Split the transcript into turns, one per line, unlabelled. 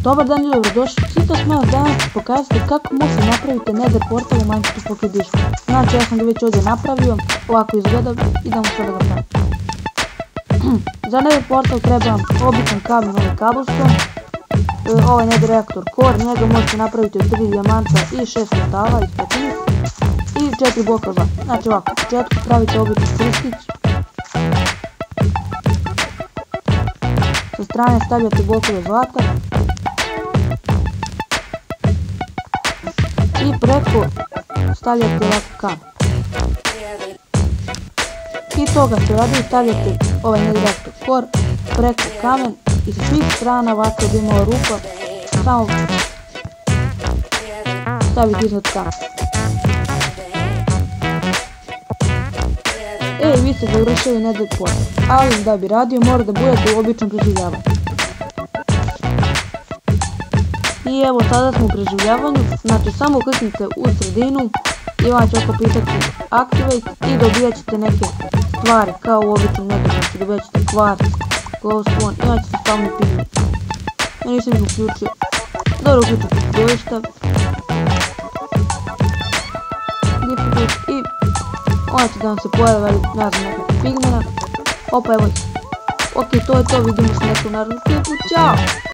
Dobar dan i dobrodošli. Svi to smo danas pokazati kako možete napraviti Nether portal u Minecraftu Pocket Edition. Znači ja sam ga već ovdje napravio, ovako izgleda, idemo sada ga praviti. Za Nether portal treba običan kamen ili cobblestone, ovaj Nether reaktor core, njega možete napraviti od 3 dijamanta i 6 metala iz petine i 4 bloka zlata. Znači ovako, u početku pravite običan krstić, sa strane stavljate blokove zlata i preko stavljate ovako kamen. I toga što radi stavljate ovaj Nether reaktor core preko kamen i sa svih strana ovako da ima rupa, samo stavite iznad kamen. Vi ste završili Nether portal, ali da bi radio mora da budete u običnom preživljavanju. I evo sada smo u preživljavanju, znači samo kliknite u sredinu i vam će oko pisati activate i dobijat ćete neke stvari kao u običnom Netheru, znači dobijat ćete quartz, glowstone i imat ćete spavni pigment. Ja nisam ih uključio, dobro uključite pilišta, i onda će da vam se pojave nazvam nekog pigmena. Opa, evo ih. Ok, to je to, vidimo se nekom narednom klipu, ćao!